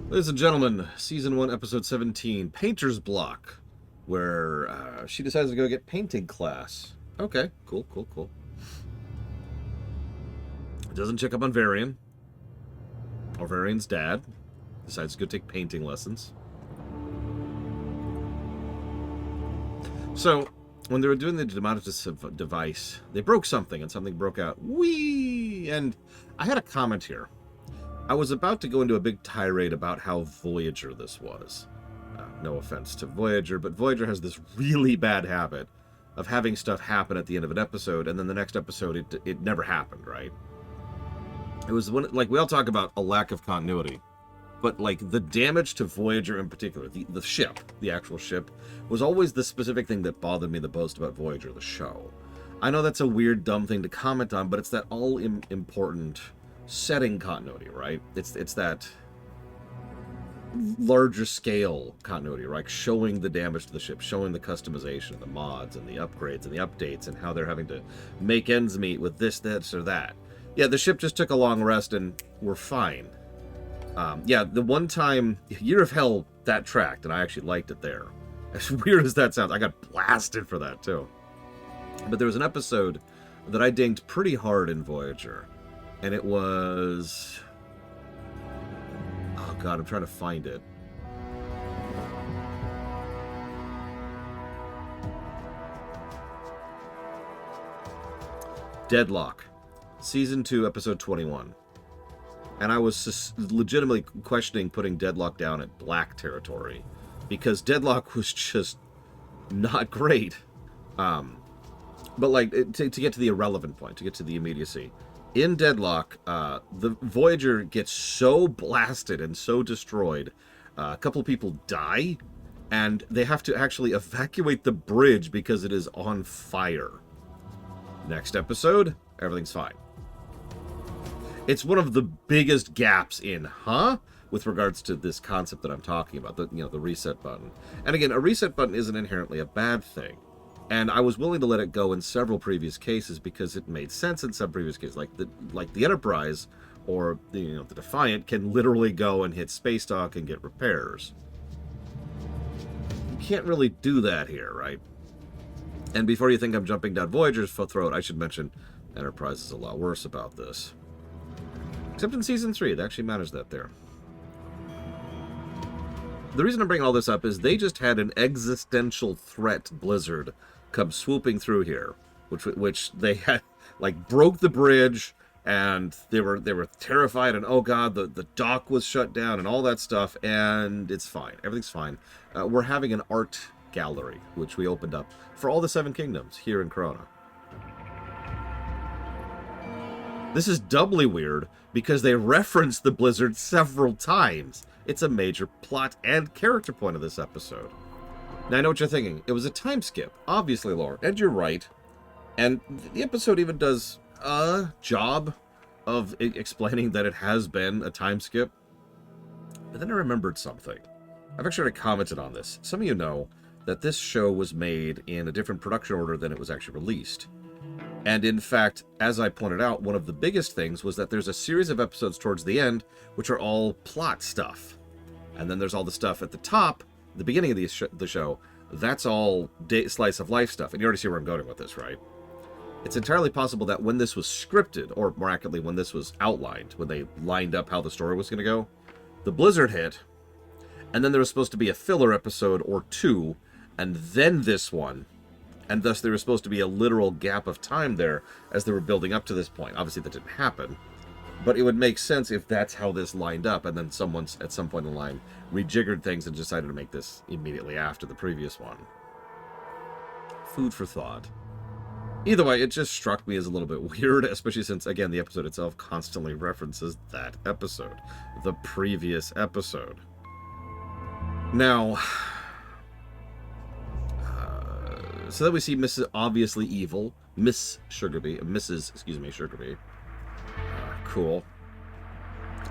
Ladies and gentlemen, Season 1, Episode 17, Painter's Block, where she decides to go get painting class. Okay, cool, cool, cool. Doesn't check up on Varian, or Varian's dad. Decides to go take painting lessons. So, when they were doing the demonstrative device, they broke something, and something broke out. Whee! And I had a comment here. I was about to go into a big tirade about how Voyager this was. No offense to Voyager, but Voyager has this really bad habit of having stuff happen at the end of an episode, and then the next episode it never happened, right? It was when, like, we all talk about a lack of continuity, but like the damage to Voyager in particular, the ship, the actual ship, was always the specific thing that bothered me the most about Voyager, the show. I know that's a weird, dumb thing to comment on, but it's that all-important setting continuity, right? It's that larger scale continuity, right? Showing the damage to the ship, showing the customization, the mods, and the upgrades, and the updates, and how they're having to make ends meet with this, or that. Yeah, the ship just took a long rest, and we're fine. Yeah, the one time, Year of Hell, that tracked, and I actually liked it there. As weird as that sounds, I got blasted for that, too. But there was an episode that I dinged pretty hard in Voyager, and it was... Oh, God, I'm trying to find it. Deadlock. Season 2, Episode 21. And I was legitimately questioning putting Deadlock down at black territory, because Deadlock was just not great. But, like, to get to the irrelevant point, to get to the immediacy. In Deadlock, the Voyager gets so blasted and so destroyed, a couple people die, and they have to actually evacuate the bridge because it is on fire. Next episode, everything's fine. It's one of the biggest gaps in, with regards to this concept that I'm talking about, the reset button. And again, a reset button isn't inherently a bad thing. And I was willing to let it go in several previous cases because it made sense in some previous cases. Like the Enterprise or the Defiant can literally go and hit space dock and get repairs. You can't really do that here, right? And before you think I'm jumping down Voyager's throat, I should mention Enterprise is a lot worse about this. Except in Season 3, they actually managed that there. The reason I'm bringing all this up is they just had an existential threat blizzard come swooping through here, which they had, like, broke the bridge, and they were terrified, and oh god, the dock was shut down, and all that stuff, and it's fine. Everything's fine. We're having an art gallery, which we opened up for all the Seven Kingdoms here in Corona. This is doubly weird because they reference the blizzard several times. It's a major plot and character point of this episode. Now, I know what you're thinking. It was a time skip. Obviously, Laura. And you're right. And the episode even does a job of explaining that it has been a time skip. But then I remembered something. I've actually commented on this. Some of you know that this show was made in a different production order than it was actually released. And in fact, as I pointed out, one of the biggest things was that there's a series of episodes towards the end which are all plot stuff. And then there's all the stuff at the top, the beginning of the show, that's all slice of life stuff. And you already see where I'm going with this, right? It's entirely possible that when this was scripted, or more accurately, when this was outlined, when they lined up how the story was going to go, the blizzard hit, and then there was supposed to be a filler episode or two, and then this one. And thus there was supposed to be a literal gap of time there as they were building up to this point. Obviously that didn't happen. But it would make sense if that's how this lined up, and then someone at some point in the line rejiggered things and decided to make this immediately after the previous one. Food for thought. Either way, it just struck me as a little bit weird, especially since, again, the episode itself constantly references that episode. The previous episode. Now... So then we see Mrs. Obviously Evil, Mrs. Sugarby. Cool.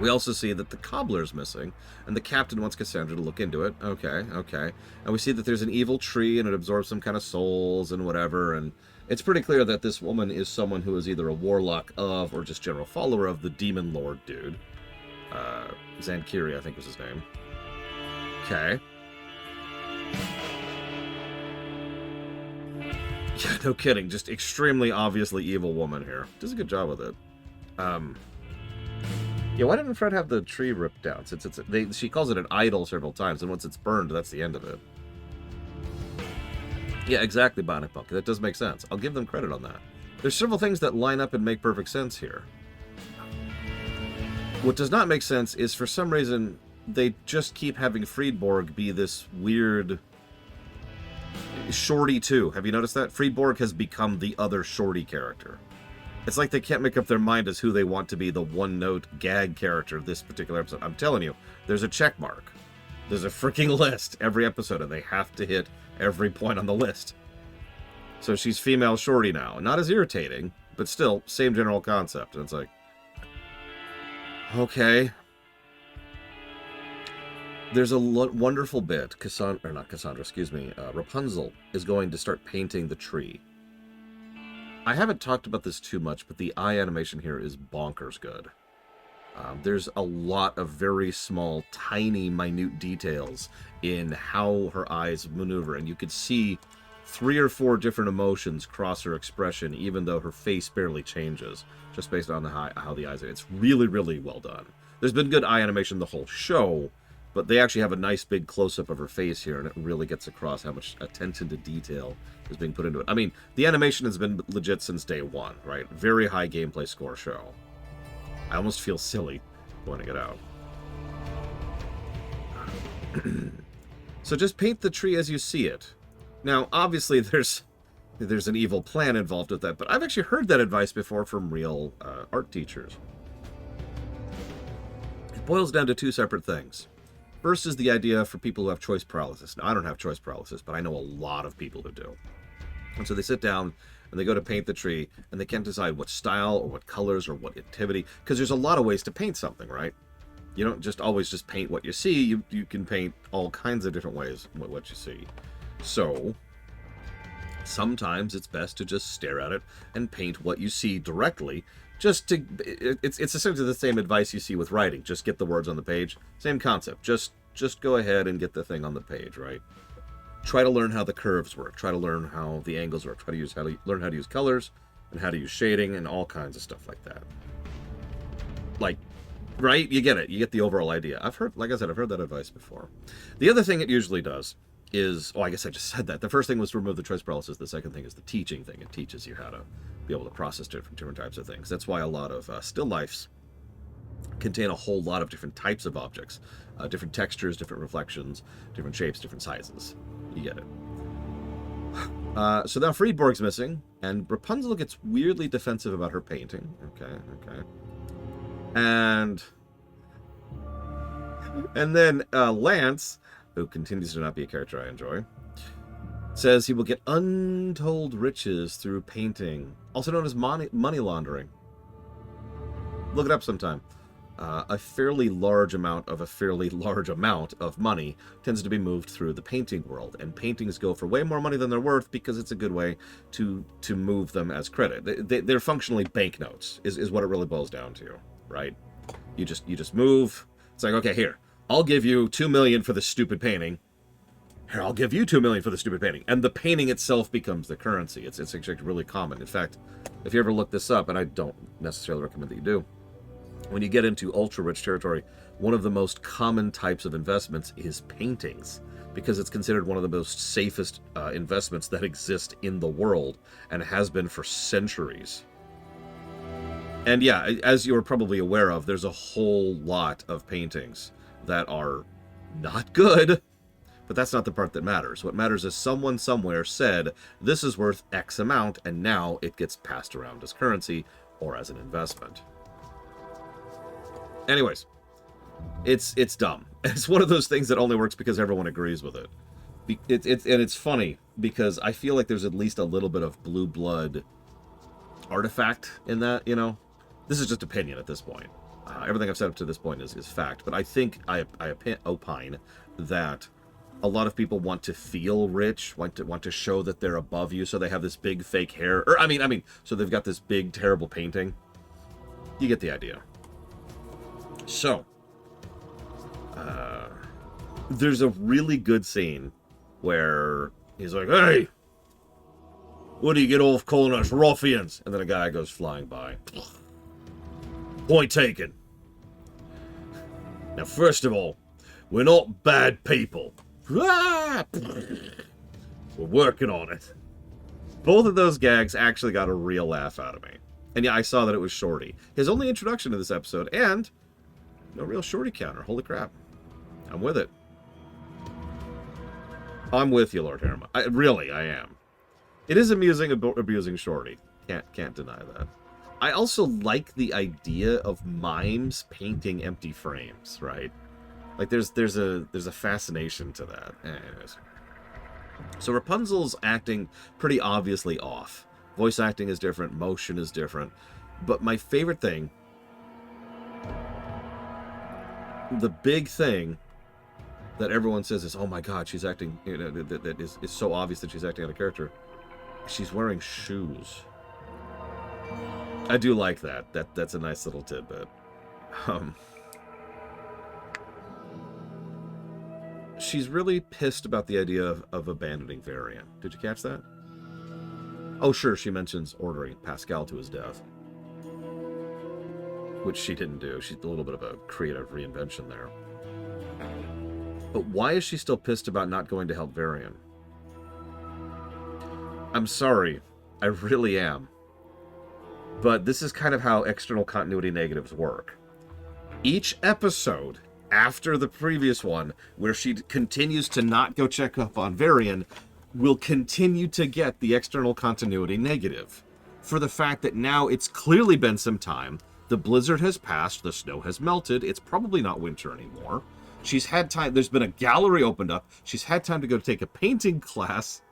We also see that the cobbler's missing, and the captain wants Cassandra to look into it. Okay. And we see that there's an evil tree, and it absorbs some kind of souls and whatever, and it's pretty clear that this woman is someone who is either a warlock of, or just general follower of the Demon Lord dude. Zankiri, I think was his name. Okay. Yeah, no kidding. Just extremely obviously evil woman here. Does a good job with it. Yeah, why didn't Fred have the tree ripped down? Since she calls it an idol several times, and once it's burned, that's the end of it. Yeah, exactly, Bionic Pumpkin. That does make sense. I'll give them credit on that. There's several things that line up and make perfect sense here. What does not make sense is, for some reason, they just keep having Friedborg be this weird Shorty too. Have you noticed that? Friedborg has become the other Shorty character. It's like they can't make up their mind as who they want to be the one-note gag character of this particular episode. I'm telling you, there's a check mark. There's a freaking list every episode, and they have to hit every point on the list. So she's female Shorty now. Not as irritating, but still, same general concept. And it's like, okay. There's a wonderful bit. Rapunzel is going to start painting the tree. I haven't talked about this too much, but the eye animation here is bonkers good. There's a lot of very small, tiny, minute details in how her eyes maneuver, and you could see 3 or 4 different emotions cross her expression, even though her face barely changes, just based on how the eyes are. It's really, really well done. There's been good eye animation the whole show, but they actually have a nice big close-up of her face here, and it really gets across how much attention to detail is being put into it. I mean, the animation has been legit since day one, right? Very high gameplay score show. I almost feel silly pointing it out. So just paint the tree as you see it. Now, obviously, there's an evil plan involved with that, but I've actually heard that advice before from real art teachers. It boils down to 2 separate things. First is the idea for people who have choice paralysis. Now, I don't have choice paralysis, but I know a lot of people who do. And so they sit down and they go to paint the tree, and they can't decide what style or what colors or what activity, because there's a lot of ways to paint something, right? You don't just always just paint what you see. You can paint all kinds of different ways with what you see. So sometimes it's best to just stare at it and paint what you see directly. It's essentially the same advice you see with writing. Just get the words on the page. Same concept. Just go ahead and get the thing on the page, right? Try to learn how the curves work. Try to learn how the angles work. Try to learn how to use colors and how to use shading and all kinds of stuff like that. Like, right? You get it. You get the overall idea. Like I said, I've heard that advice before. The other thing it usually does is, I guess I just said that. The first thing was to remove the choice paralysis. The second thing is the teaching thing. It teaches you how to be able to process different types of things. That's why a lot of still lifes contain a whole lot of different types of objects, different textures, different reflections, different shapes, different sizes. You get it. So now Friedborg's missing, and Rapunzel gets weirdly defensive about her painting. Okay. And then Lance, who continues to not be a character I enjoy, says he will get untold riches through painting, also known as money laundering. Look it up sometime. A fairly large amount of money tends to be moved through the painting world, and paintings go for way more money than they're worth because it's a good way to move them as credit. They're functionally banknotes, is what it really boils down to, right? You just move. It's like, okay, here, I'll give you $2 million for this stupid painting. Here, I'll give you $2 million for the stupid painting, and the painting itself becomes the currency. It's actually really common. In fact, if you ever look this up, and I don't necessarily recommend that you do, when you get into ultra-rich territory, one of the most common types of investments is paintings, because it's considered one of the most safest investments that exist in the world, and has been for centuries. And yeah, as you're probably aware of, there's a whole lot of paintings that are not good, but that's not the part that matters. What matters is someone somewhere said, this is worth X amount, and now it gets passed around as currency or as an investment. Anyways, it's dumb. It's one of those things that only works because everyone agrees with it. It's funny because I feel like there's at least a little bit of blue blood artifact in that, you know? This is just opinion at this point. Everything I've said up to this point is fact, but I think I opine that a lot of people want to feel rich, want to show that they're above you, so they have this big fake hair, or I mean, so they've got this big terrible painting. You get the idea. So, There's a really good scene where he's like, hey, what do you get off calling us ruffians? And then a guy goes flying by. Point taken. Now, first of all, we're not bad people. We're working on it. Both of those gags actually got a real laugh out of me. And yeah, I saw that it was Shorty. His only introduction to this episode, and no real Shorty counter. Holy crap. I'm with it. I'm with you, Lord Harriman. I am. It is amusing abusing Shorty. Can't deny that. I also like the idea of mimes painting empty frames, right? Like there's a fascination to that. Anyways. So Rapunzel's acting pretty obviously off. Voice acting is different, motion is different. But my favorite thing, the big thing that everyone says is, oh my god, she's acting, you know, that is so obvious that she's acting out of character. She's wearing shoes. I do like that. That's a nice little tidbit. She's really pissed about the idea of abandoning Varian. Did you catch that? Oh, sure, she mentions ordering Pascal to his death. Which she didn't do. She's a little bit of a creative reinvention there. But why is she still pissed about not going to help Varian? I'm sorry. I really am. But this is kind of how external continuity negatives work. Each episode after the previous one, where she continues to not go check up on Varian, will continue to get the external continuity negative. For the fact that now it's clearly been some time, the blizzard has passed, the snow has melted, it's probably not winter anymore. She's had time, there's been a gallery opened up, she's had time to go take a painting class.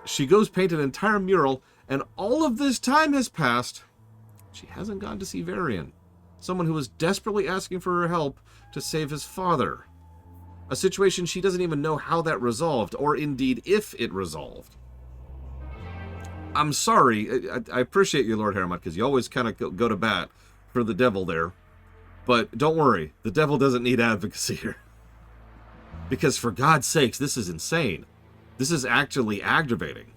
She goes paint an entire mural, and all of this time has passed. She hasn't gone to see Varian, someone who was desperately asking for her help to save his father. A situation she doesn't even know how that resolved, or indeed if it resolved. I'm sorry, I appreciate you, Lord Harriman, because you always kind of go to bat for the devil there. But don't worry, the devil doesn't need advocacy here. Because for God's sakes, this is insane. This is actually aggravating.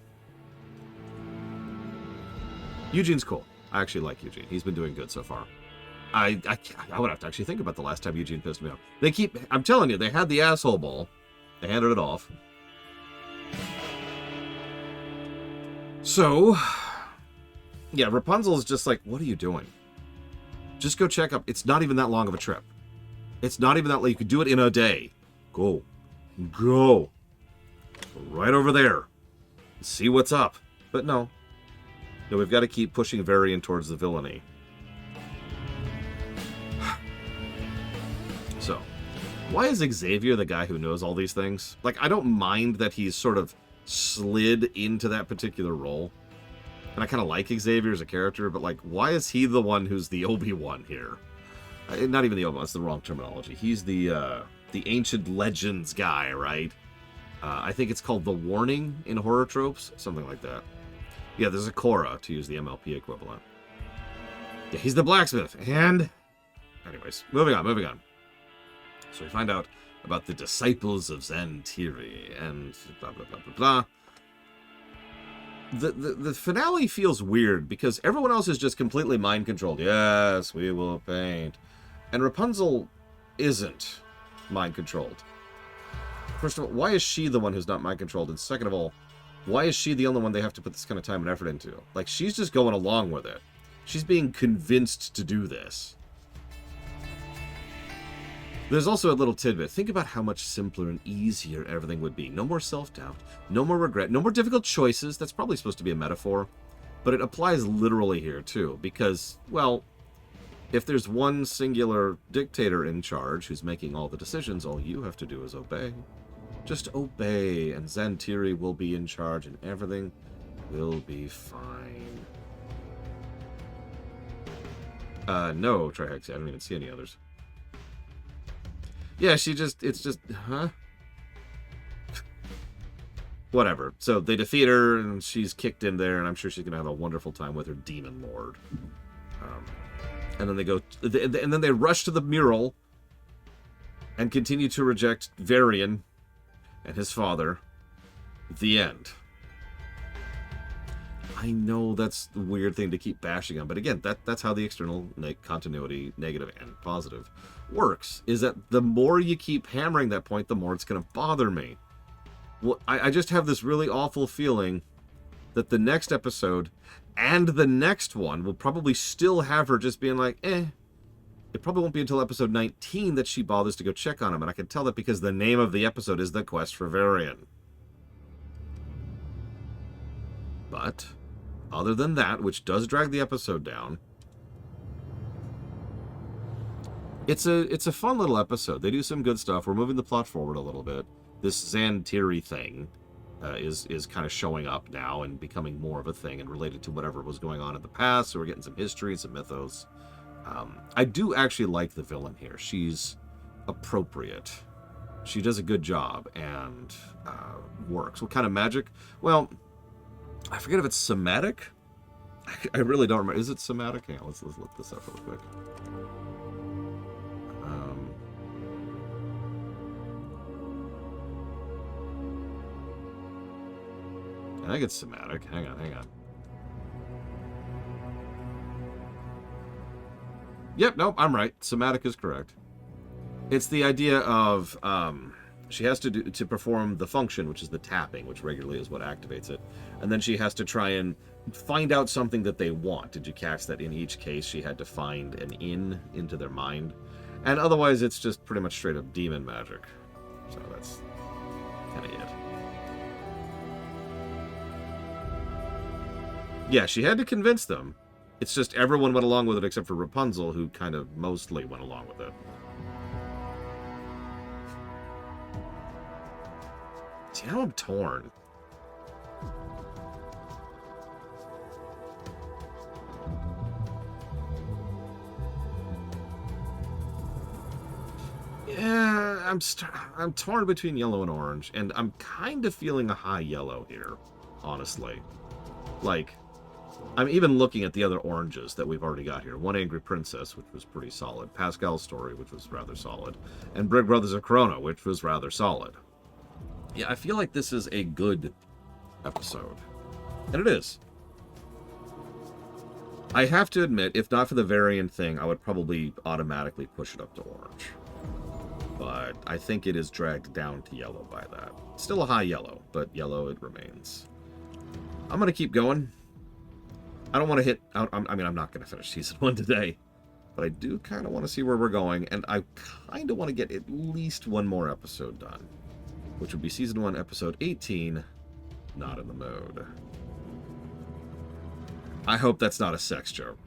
Eugene's cool. I actually like Eugene. He's been doing good so far. I would have to actually think about the last time Eugene pissed me off. I'm telling you, they had the asshole ball. They handed it off. So, yeah, Rapunzel is just like, what are you doing? Just go check up. It's not even that long of a trip. It's not even that long. You could do it in a day. Go. Right over there. See what's up. But no. No, we've got to keep pushing Varian towards the villainy. So, why is Xavier the guy who knows all these things? Like, I don't mind that he's sort of slid into that particular role. And I kind of like Xavier as a character, but, like, why is he the one who's the Obi-Wan here? Not even the Obi-Wan, that's the wrong terminology. He's the Ancient Legends guy, right? I think it's called The Warning in horror tropes, something like that. Yeah, there's a Korra, to use the MLP equivalent. Yeah, he's the blacksmith, and... Anyways, moving on. So we find out about the disciples of Zantiri, and blah, blah, blah, blah, blah. The finale feels weird, because everyone else is just completely mind-controlled. Yes, we will paint. And Rapunzel isn't mind-controlled. First of all, why is she the one who's not mind-controlled? And second of all, why is she the only one they have to put this kind of time and effort into? Like, she's just going along with it. She's being convinced to do this. There's also a little tidbit. Think about how much simpler and easier everything would be. No more self-doubt, no more regret, no more difficult choices. That's probably supposed to be a metaphor, but it applies literally here too, because, well, if there's one singular dictator in charge who's making all the decisions, all you have to do is obey. Just obey, and Zantiri will be in charge, and everything will be fine. No, Trihexia, I don't even see any others. Yeah, it's just, huh? Whatever. So they defeat her, and she's kicked in there, and I'm sure she's going to have a wonderful time with her demon lord. And then they go, and then they rush to the mural, and continue to reject Varian and his father. The end. I know that's the weird thing to keep bashing on, but again, that's how the external continuity, negative and positive, works, is that the more you keep hammering that point, the more it's going to bother me. Well, I just have this really awful feeling that the next episode and the next one will probably still have her just being like, eh. It probably won't be until episode 19 that she bothers to go check on him, and I can tell that because the name of the episode is The Quest for Varian. But other than that, which does drag the episode down, it's a fun little episode. They do some good stuff. We're moving the plot forward a little bit. This Xantiri thing is kind of showing up now and becoming more of a thing and related to whatever was going on in the past. So we're getting some history and some mythos. I do actually like the villain here. She's appropriate. She does a good job and works. What kind of magic? Well, I forget if it's somatic. I really don't remember. Is it somatic? Hang on, let's look this up real quick. I think it's somatic. Hang on. Yep, nope, I'm right. Somatic is correct. It's the idea of she has to perform the function, which is the tapping, which regularly is what activates it. And then she has to try and find out something that they want. Did you catch that in each case she had to find an into their mind? And otherwise it's just pretty much straight up demon magic. So that's kind of it. Yeah, she had to convince them. It's just everyone went along with it except for Rapunzel, who kind of mostly went along with it. See, now I'm torn. Yeah, I'm torn between yellow and orange, and I'm kind of feeling a high yellow here, honestly. Like, I'm even looking at the other oranges that we've already got here. One Angry Princess, which was pretty solid. Pascal's Story, which was rather solid. And Brig Brothers of Corona, which was rather solid. Yeah, I feel like this is a good episode. And it is. I have to admit, if not for the Varian thing, I would probably automatically push it up to orange. But I think it is dragged down to yellow by that. Still a high yellow, but yellow it remains. I'm going to keep going. I don't want to hit... I mean, I'm not going to finish Season 1 today. But I do kind of want to see where we're going. And I kind of want to get at least one more episode done. Which would be Season 1, Episode 18, Not in the Mode. I hope that's not a sex joke.